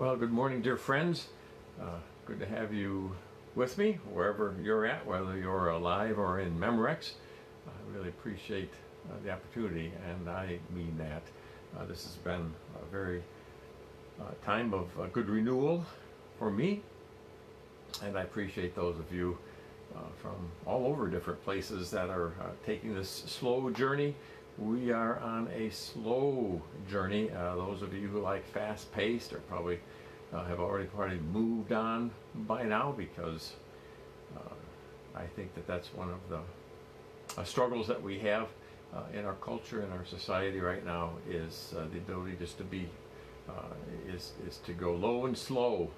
Well, good morning, dear friends. Good to have you with me, wherever you're at, whether you're alive or in Memorex. I really appreciate the opportunity, and I mean that. This has been a very time of good renewal for me, and I appreciate those of you from all over different places that are taking this slow journey. We are on a slow journey. Those of you who like fast-paced are probably have already moved on by now, because I think that that's one of the struggles that we have in our culture, in our society right now, is the ability just to be is to go low and slow.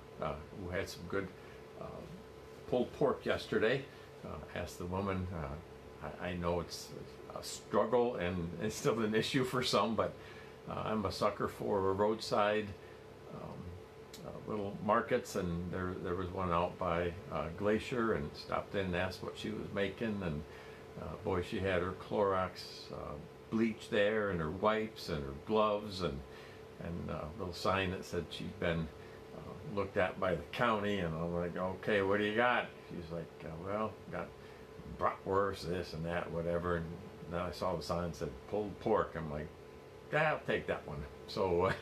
We had some good pulled pork yesterday. Asked the woman. I know it's a struggle and it's still an issue for some, but I'm a sucker for roadside little markets, and there was one out by Glacier, and stopped in and asked what she was making, and boy, she had her Clorox bleach there, and her wipes, and her gloves, and a little sign that said she'd been looked at by the county. And I'm like, okay, what do you got? She's like, well, got bratwurst, this and that, whatever. And then I saw the sign that said pulled pork. I'm like, yeah, I'll take that one. So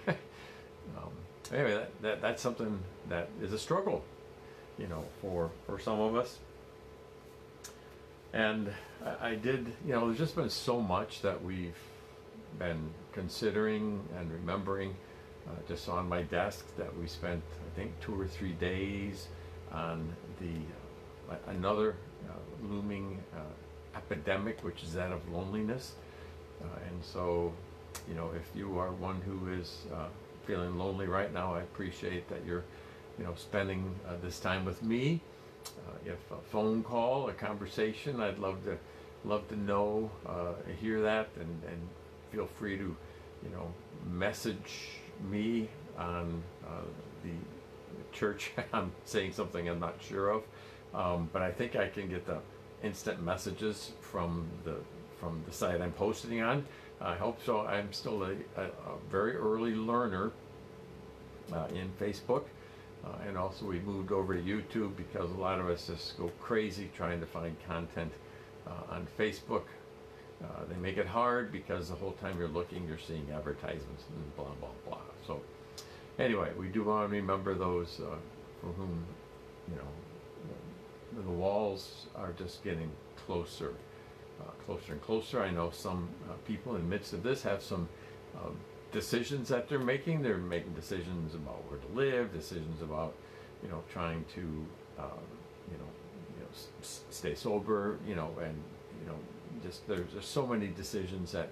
anyway, that's something that is a struggle, for some of us. And I did, there's just been so much that we've been considering and remembering. Just on my desk that we spent, I think, 2 or 3 days on another looming epidemic, which is that of loneliness. And so, if you are one who is feeling lonely right now, I appreciate that you're, spending this time with me. If a phone call, a conversation, I'd love to know, hear that, and feel free to, message me on the church. I'm saying something I'm not sure of, but I think I can get the instant messages from the site I'm posting on. I hope so. I'm still a very early learner in Facebook, and also we moved over to YouTube because a lot of us just go crazy trying to find content on Facebook. They make it hard because the whole time you're looking, you're seeing advertisements and blah, blah, blah. So anyway, we do want to remember those for whom, the walls are just getting closer and closer. I know some people in the midst of this have some decisions that they're making. They're making decisions about where to live, decisions about, trying to, stay sober, and, just there's so many decisions that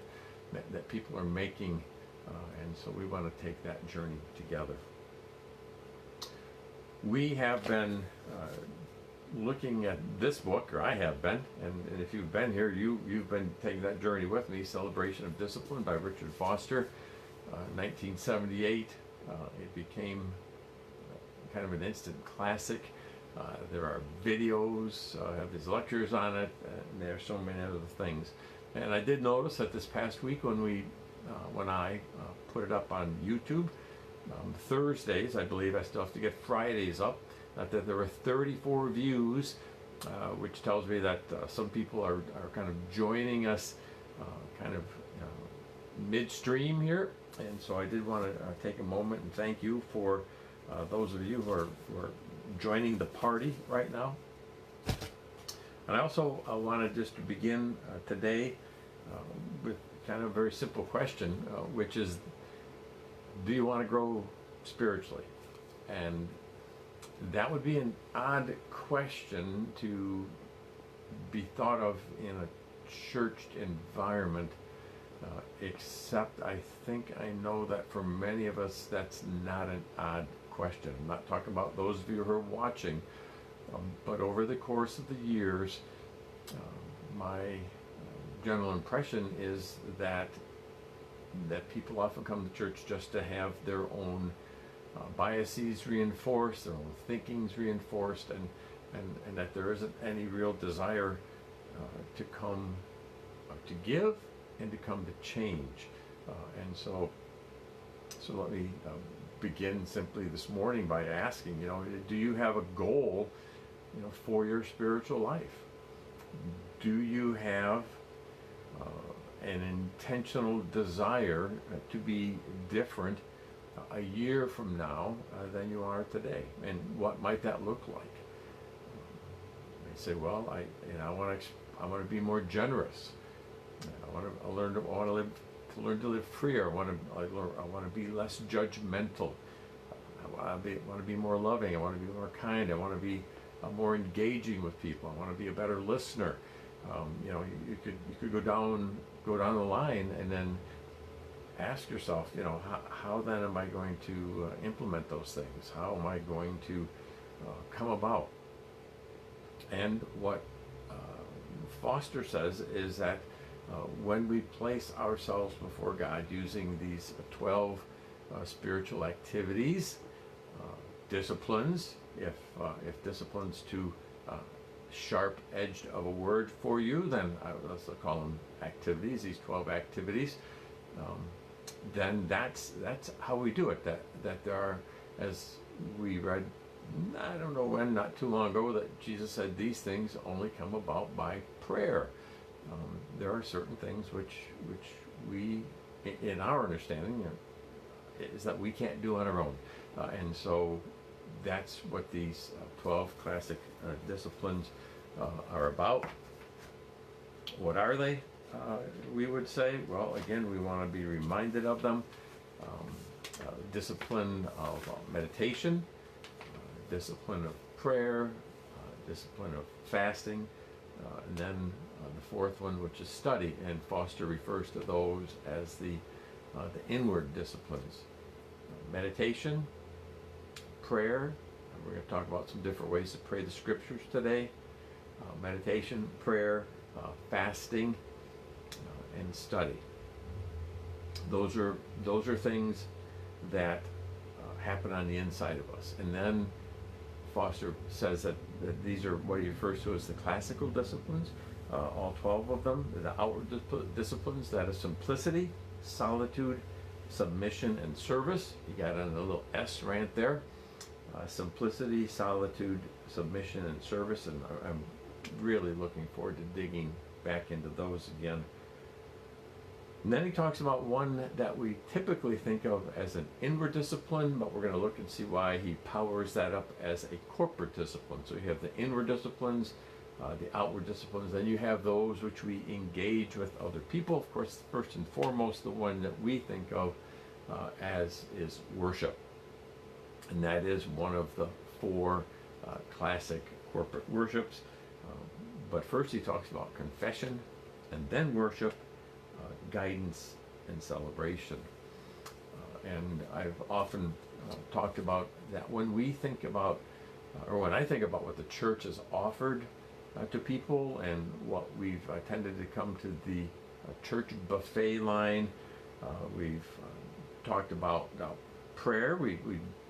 people are making, and so we want to take that journey together. We have been looking at this book, or I have been, and if you've been here, you've been taking that journey with me. Celebration of Discipline by Richard Foster, 1978. It became kind of an instant classic. There are videos, have these lectures on it, and there are so many other things. And I did notice that this past week when I put it up on YouTube, Thursdays, I believe I still have to get Fridays up, that there were 34 views, which tells me that some people are kind of joining us midstream here. And so I did want to take a moment and thank you for those of you who are joining the party right now. And I also want to just begin today with kind of a very simple question, which is, do you want to grow spiritually? And that would be an odd question to be thought of in a church environment, except I think I know that for many of us that's not an odd question. I'm not talking about those of you who are watching, but over the course of the years, my general impression is that people often come to church just to have their own biases reinforced, their own thinkings reinforced, and that there isn't any real desire to come to give and to come to change. And so So let me begin simply this morning by asking, do you have a goal, for your spiritual life? Do you have an intentional desire to be different a year from now than you are today? And what might that look like? You may say, well, I want to be more generous. I want to learn to live freer. I want to be less judgmental. I want to be more loving. I want to be more kind. I want to be more engaging with people. I want to be a better listener. You could go down the line and then ask yourself, how then am I going to implement those things? How am I going to come about? And what Foster says is that when we place ourselves before God using these 12 spiritual activities, disciplines, if discipline's too sharp-edged of a word for you, then let's call them activities, these 12 activities, then that's how we do it. That there are, as we read, I don't know when, not too long ago, that Jesus said these things only come about by prayer. There are certain things which we, in our understanding, is that we can't do on our own. And so that's what these 12 classic disciplines are about. What are they? We would say, well, again, we want to be reminded of them. Discipline of meditation, discipline of prayer, discipline of fasting, and then the fourth one, which is study, and Foster refers to those as the inward disciplines. Meditation, prayer, we're going to talk about some different ways to pray the scriptures today. Meditation, prayer, fasting, and study. Those are things that happen on the inside of us. And then Foster says that these are what he refers to as the classical disciplines, all 12 of them, the outward disciplines, that is simplicity, solitude, submission, and service. You got a little S right there. Simplicity, solitude, submission, and service, and I'm really looking forward to digging back into those again. And then he talks about one that we typically think of as an inward discipline, but we're going to look and see why he powers that up as a corporate discipline. So you have the inward disciplines, the outward disciplines, then you have those which we engage with other people. Of course, first and foremost, the one that we think of as is worship. And that is one of the four classic corporate worships. But first he talks about confession, and then worship, guidance, and celebration. And I've often talked about that when we think about, or when I think about what the church has offered to people and what we've tended to come to the church buffet line, we've talked about prayer. We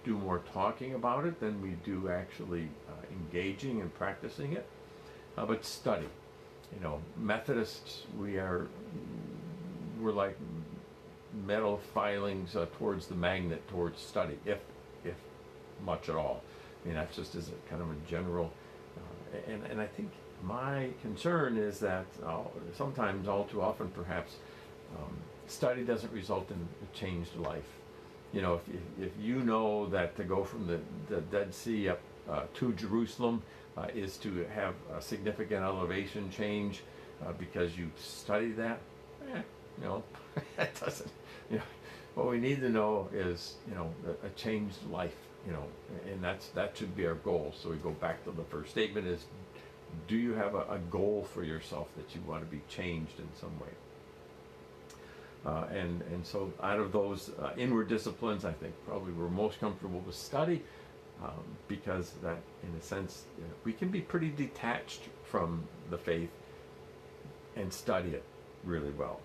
do more talking about it than we do actually engaging and practicing it. But study, Methodists, we're like metal filings towards the magnet towards study, if much at all. I mean, that's just as a kind of a general, and I think my concern is that sometimes, all too often perhaps, study doesn't result in a changed life. If you know that to go from the Dead Sea up to Jerusalem is to have a significant elevation change because you study that, it doesn't. What we need to know is a changed life. And that should be our goal. So we go back to the first statement: is do you have a goal for yourself that you want to be changed in some way? And so out of those inward disciplines, I think probably we're most comfortable with study, because that, in a sense, we can be pretty detached from the faith and study it really well.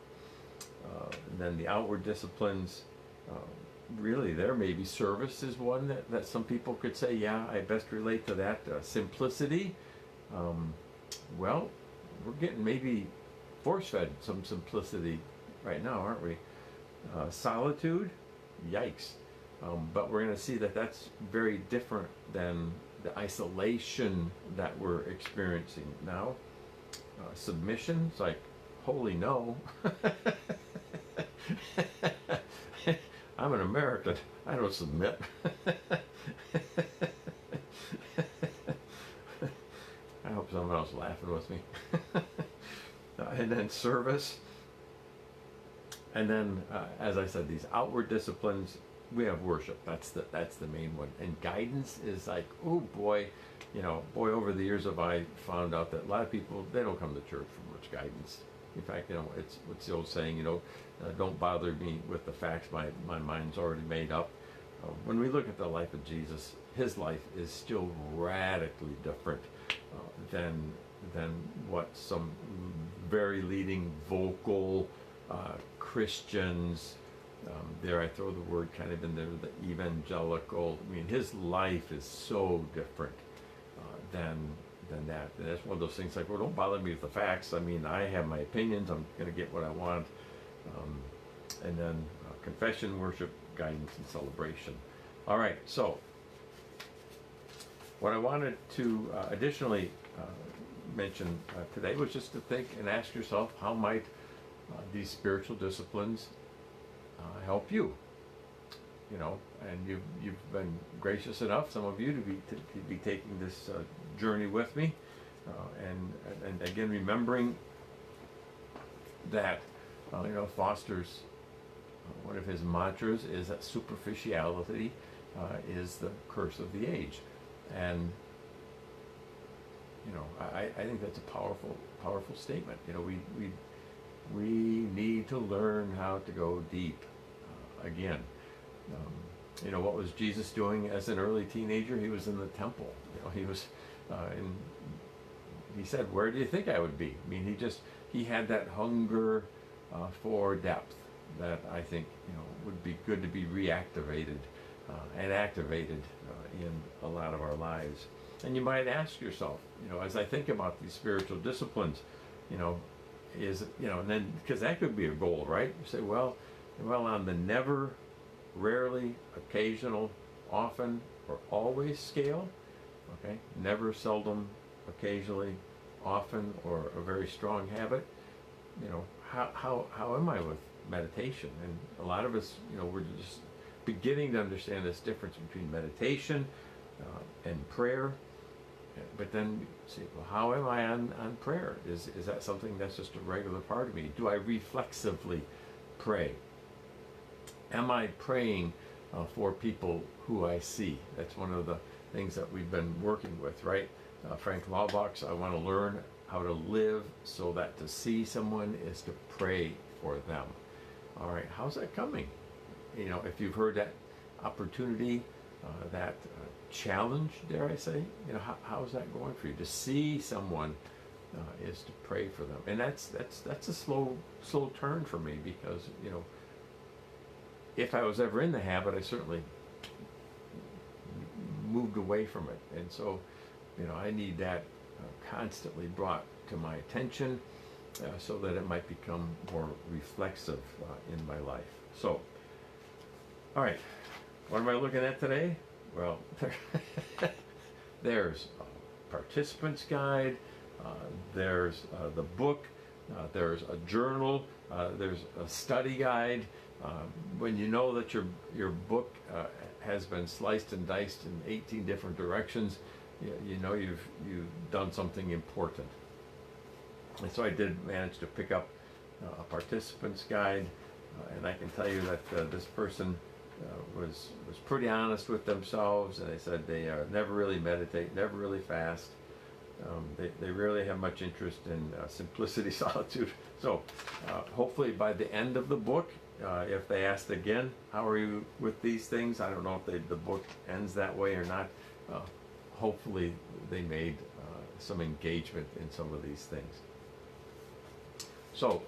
And then the outward disciplines, really there maybe service is one that some people could say, yeah, I best relate to that. Simplicity, well, we're getting maybe force-fed some simplicity right now, aren't we? Solitude, yikes. But we're going to see that that's very different than the isolation that we're experiencing now. Submission, it's like, holy no. I'm an American. I don't submit. I hope someone else is laughing with me. And then service. And then, as I said, these outward disciplines, we have worship. That's the main one. And guidance is like, oh boy, over the years have I found out that a lot of people, they don't come to church for much guidance. In fact, it's what's the old saying, don't bother me with the facts. My mind's already made up. When we look at the life of Jesus, his life is still radically different than what some very leading vocal Christians, there I throw the word kind of in there, the evangelical. I mean, his life is so different than that. And that's one of those things like, well, don't bother me with the facts. I mean, I have my opinions. I'm going to get what I want. And then confession, worship, guidance, and celebration. All right, so what I wanted to additionally mention today was just to think and ask yourself, how might these spiritual disciplines help you? And you've been gracious enough, some of you, to be taking this journey with me, and again remembering that Foster's one of his mantras is that superficiality is the curse of the age, and I think that's a powerful statement. We need to learn how to go deep again. What was Jesus doing as an early teenager? He was in the temple. He was he said, where do you think I would be? I mean, he had that hunger for depth that I think would be good to be reactivated and activated in a lot of our lives. And you might ask yourself, as I think about these spiritual disciplines, and then, because that could be a goal, right? You say, well, on the never, rarely, occasional, often, or always scale, okay? Never, seldom, occasionally, often, or a very strong habit. How am I with meditation? And a lot of us, we're just beginning to understand this difference between meditation and prayer. But then you say, well, how am I on prayer? Is that something that's just a regular part of me? Do I reflexively pray? Am I praying for people who I see? That's one of the things that we've been working with, right? Frank Laubach's, I want to learn how to live so that to see someone is to pray for them. All right, how's that coming? If you've heard that opportunity, that challenge, dare I say, how's that going for you? To see someone is to pray for them, and that's a slow turn for me, because if I was ever in the habit, I certainly moved away from it, and so I need that constantly brought to my attention so that it might become more reflexive in my life. So, all right, what am I looking at today? Well, there's a participant's guide, there's the book, there's a journal, there's a study guide. When you know that your book has been sliced and diced in 18 different directions, you've done something important. And so I did manage to pick up a participant's guide, and I can tell you that this person was pretty honest with themselves, and they said they never really meditate, never really fast. They rarely have much interest in simplicity, solitude. So hopefully by the end of the book, if they asked again, how are you with these things? I don't know if the book ends that way or not. Hopefully they made some engagement in some of these things. So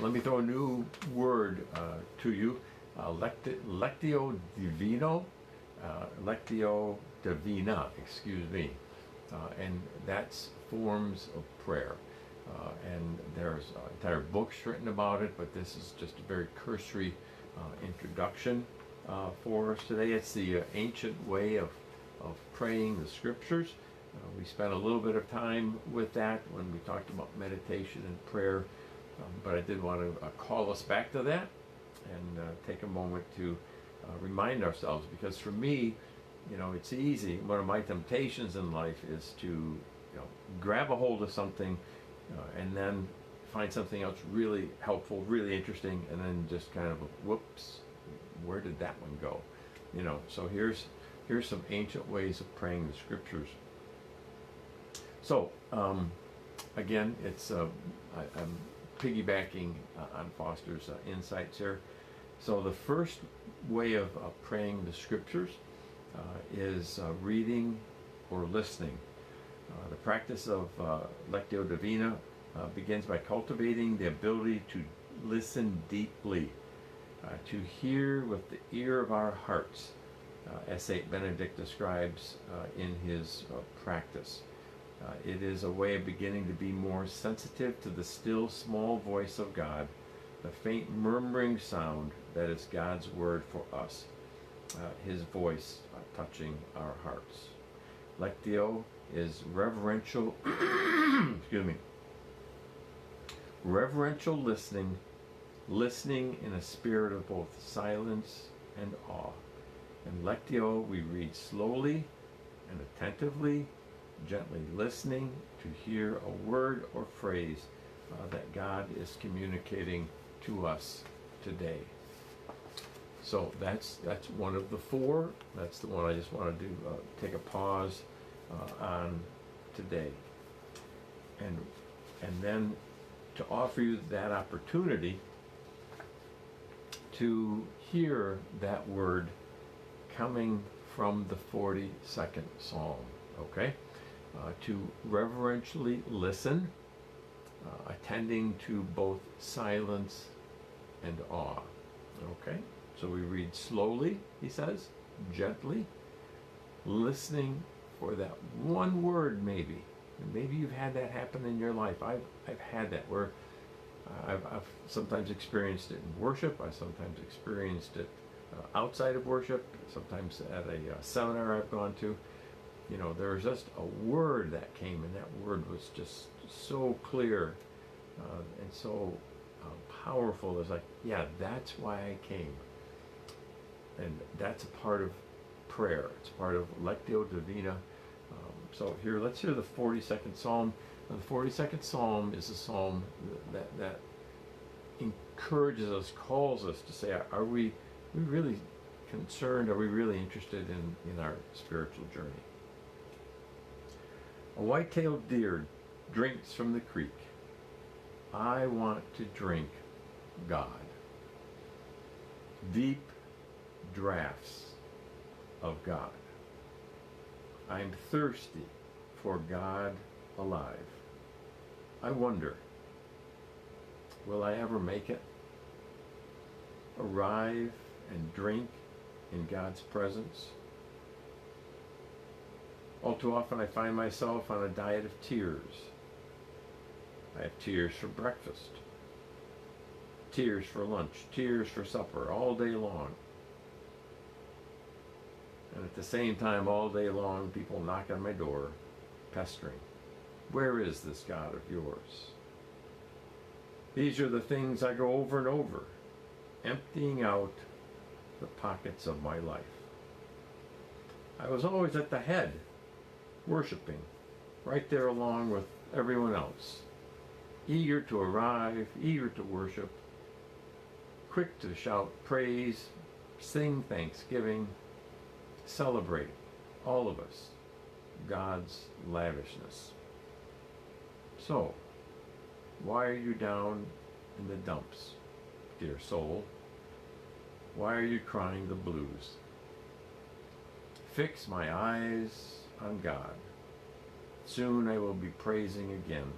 let me throw a new word to you. Lectio Divino, Lectio Divina, excuse me, and that's forms of prayer. And there's entire books written about it, but this is just a very cursory introduction. for us today. It's the ancient way of praying the scriptures. We spent a little bit of time with that when we talked about meditation and prayer, but I did want to call us back to that and take a moment to remind ourselves, because for me, it's easy. One of my temptations in life is to grab a hold of something and then find something else really helpful, really interesting, and then just kind of, whoops, where did that one go? So here's some ancient ways of praying the scriptures. So again, it's I'm piggybacking on Foster's insights here. So the first way of praying the scriptures is reading or listening. The practice of Lectio Divina begins by cultivating the ability to listen deeply, to hear with the ear of our hearts, as St. Benedict describes in his practice. It is a way of beginning to be more sensitive to the still small voice of God, the faint murmuring sound that is God's word for us, his voice touching our hearts. Lectio is reverential, reverential listening in a spirit of both silence and awe. In Lectio, we read slowly and attentively, gently listening to hear a word or phrase that God is communicating to us today. So that's one of the four. That's the one I just wanted to take a pause on today, and then to offer you that opportunity to hear that word coming from the 42nd Psalm. Okay, to reverentially listen, attending to both silence and awe. Okay, so we read slowly, he says, gently, listening for that one word maybe. And maybe you've had that happen in your life. I've had that where I've sometimes experienced it in worship. I sometimes experienced it outside of worship. Sometimes at a seminar I've gone to. There was just a word that came, and that word was just so clear and so powerful. It's like, yeah, that's why I came. And that's a part of prayer. It's part of Lectio Divina. So here, let's hear the 42nd Psalm. Now, the 42nd Psalm is a psalm that encourages us, calls us to say, are we really concerned? Are we really interested in our spiritual journey? A white-tailed deer drinks from the creek. I want to drink God. Deep draughts of God. I'm thirsty for God alive. I wonder, will I ever make it? Arrive and drink in God's presence? All too often I find myself on a diet of tears. I have tears for breakfast, tears for lunch, tears for supper, all day long. And at the same time, all day long, people knock on my door, pestering. Where is this God of yours? These are the things I go over and over, emptying out the pockets of my life. I was always at the head, worshiping, right there along with everyone else, eager to arrive, eager to worship, quick to shout praise, sing thanksgiving, celebrate, all of us, God's lavishness. So, why are you down in the dumps, dear soul? Why are you crying the blues? Fix my eyes on God. Soon I will be praising again.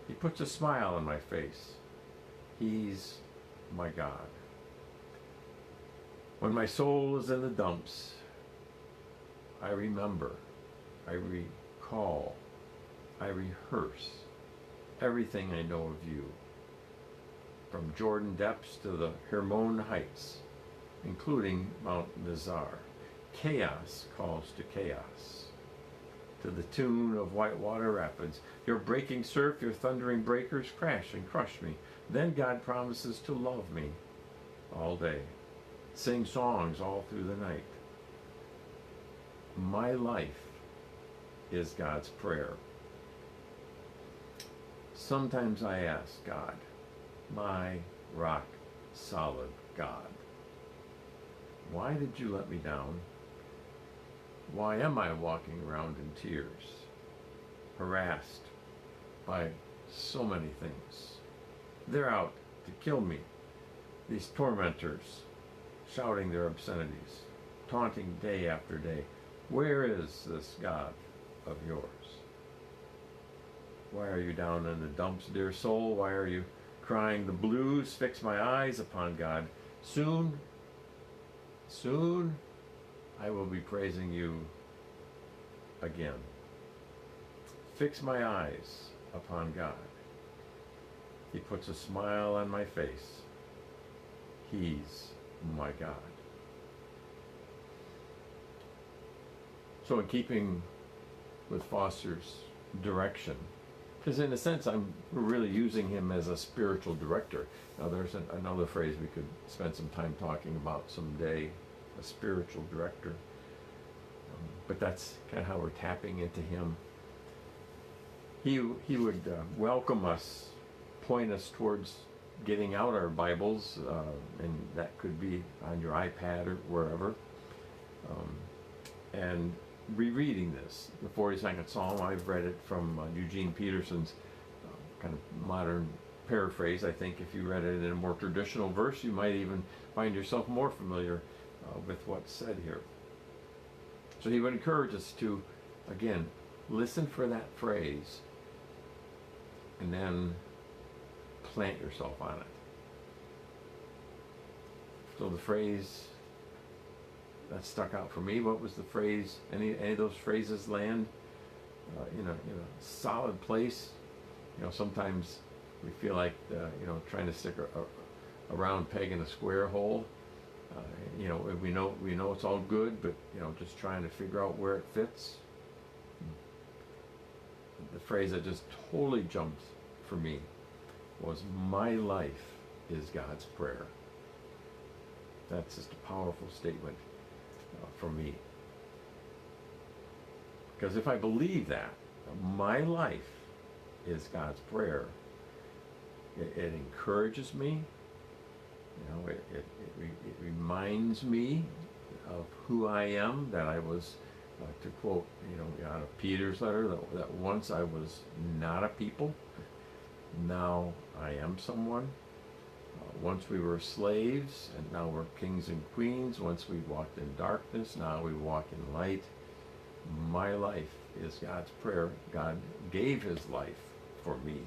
He puts a smile on my face. He's my God. When my soul is in the dumps, I remember, I recall, I rehearse everything I know of you, from Jordan depths to the Hermon heights, including Mount Mizar. Chaos calls to chaos. To the tune of whitewater rapids, your breaking surf, your thundering breakers crash and crush me. Then God promises to love me all day, sing songs all through the night. My life is God's prayer. Sometimes I ask God, my rock solid God, why did you let me down? Why am I walking around in tears, harassed by so many things? They're out to kill me, these tormentors, shouting their obscenities, taunting day after day. Where is this God of yours? Why are you down in the dumps, dear soul? Why are you crying the blues? Fix my eyes upon God. Soon, I will be praising you again. Fix my eyes upon God. He puts a smile on my face. He's my God. So in keeping with Foster's direction, because in a sense we're really using him as a spiritual director. Now there's another phrase we could spend some time talking about someday, a spiritual director. But that's kind of how we're tapping into him. He would welcome us, point us towards getting out our Bibles, and that could be on your iPad or wherever, and rereading this, the 42nd Psalm. I've read it from Eugene Peterson's kind of modern paraphrase. I think if you read it in a more traditional verse, you might even find yourself more familiar with what's said here. So he would encourage us to, again, listen for that phrase and then plant yourself on it. So the phrase that stuck out for me, what was the phrase? Any of those phrases land in a solid place? Sometimes we feel like trying to stick a round peg in a square hole. We know it's all good, but just trying to figure out where it fits. The phrase that just totally jumped for me was, my life is God's prayer. That's just a powerful statement for me. Because if I believe that, my life is God's prayer, it encourages me. It reminds me of who I am, that I was, to quote, out of Peter's letter, that once I was not a people, now I am someone. Once we were slaves, and now we're kings and queens. Once we walked in darkness, now we walk in light. My life is God's prayer. God gave his life for me,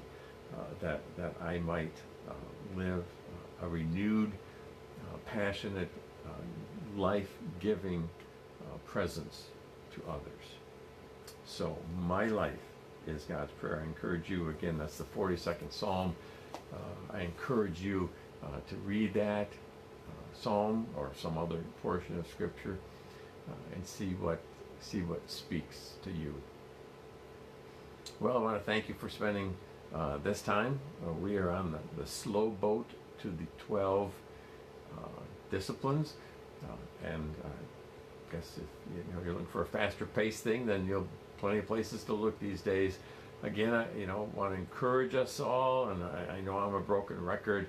that I might live a renewed, passionate, life-giving presence to others. So my life is God's prayer. I encourage you, again, that's the 42nd Psalm. I encourage you to read that psalm or some other portion of Scripture and see what speaks to you. Well, I want to thank you for spending this time. We are on the slow boat to the 12 disciplines, and I guess if you're looking for a faster paced thing, then you'll plenty of places to look these days. Again, I want to encourage us all, and I know I'm a broken record,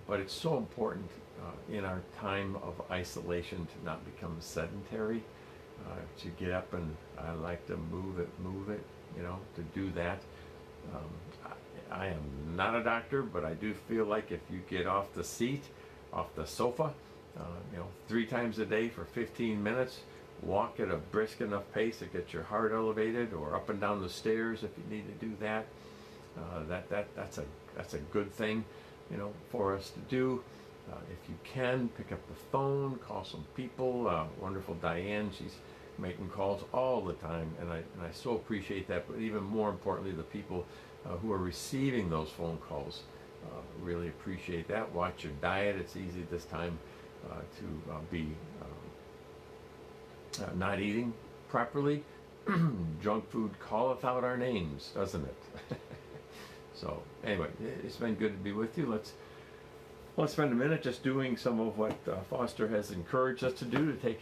but it's so important in our time of isolation to not become sedentary, to get up, and I like to move it, to do that. I am not a doctor, but I do feel like if you get off the seat, off the sofa, 3 times a day for 15 minutes, walk at a brisk enough pace to get your heart elevated, or up and down the stairs if you need to do that. That's a good thing, for us to do. If you can, pick up the phone, call some people. Wonderful Diane, she's making calls all the time, and I so appreciate that. But even more importantly, the people who are receiving those phone calls really appreciate that. Watch your diet. It's easy this time to be not eating properly. Junk food calleth out our names, doesn't it? So anyway, it's been good to be with you. Let's spend a minute just doing some of what Foster has encouraged us to do, to take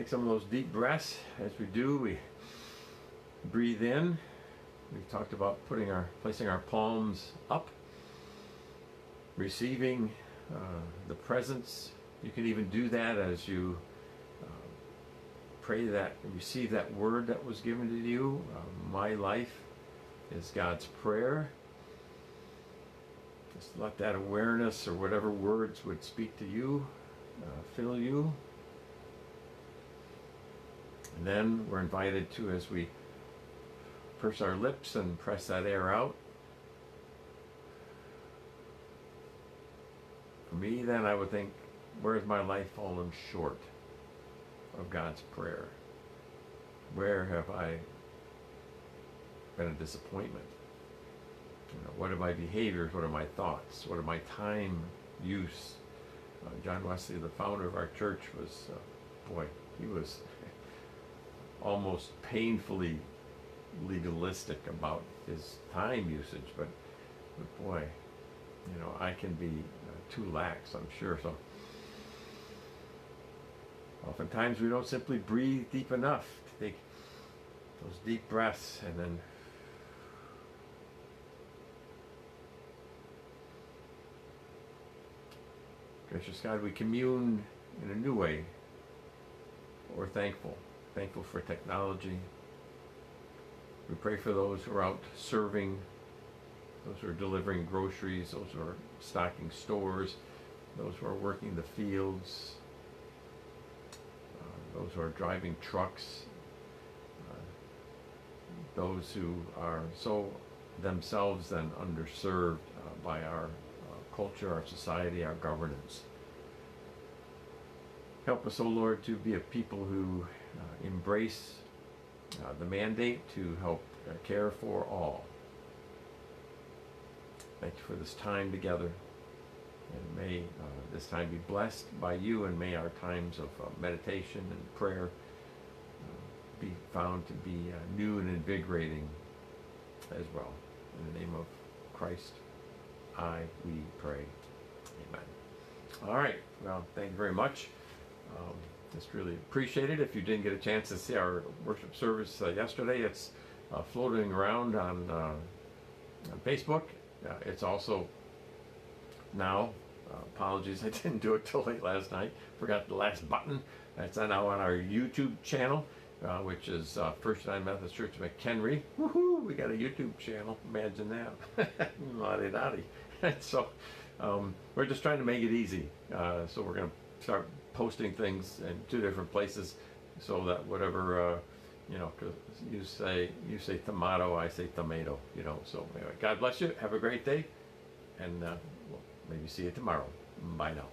some of those deep breaths. As we do, we breathe in. We've talked about placing our palms up, receiving the presence. You can even do that as you pray that, receive that word that was given to you. My life is God's prayer. Just let that awareness, or whatever words would speak to you, fill you. And then we're invited to, as we purse our lips and press that air out. For me, then, I would think, where has my life fallen short of God's prayer? Where have I been a disappointment? What are my behaviors? What are my thoughts? What are my time use? John Wesley, the founder of our church, was, he was almost painfully legalistic about his time usage, but boy, I can be too lax, I'm sure. So oftentimes we don't simply breathe deep enough to take those deep breaths, and then gracious God, we commune in a new way. We're thankful for technology. We pray for those who are out serving, those who are delivering groceries, those who are stocking stores, those who are working the fields, those who are driving trucks, those who are so themselves then underserved by our culture, our society, our governance. Help us, O Lord, to be a people who embrace the mandate to help care for all. Thank you for this time together, and may this time be blessed by you, and may our times of meditation and prayer be found to be new and invigorating as well. In the name of Christ, we pray. Amen. All right. Well, thank you very much. Just really appreciate it. If you didn't get a chance to see our worship service yesterday, it's floating around on Facebook. It's also now, apologies, I didn't do it till late last night. Forgot the last button. It's now on our YouTube channel, which is First United Methodist Church McHenry. Woohoo! We got a YouTube channel. Imagine that. La-di-da-di. So we're just trying to make it easy. So we're going to start posting things in 2 different places, so that whatever because you say tomato, I say tomato. So anyway, God bless you. Have a great day, and we'll maybe see you tomorrow. Bye now.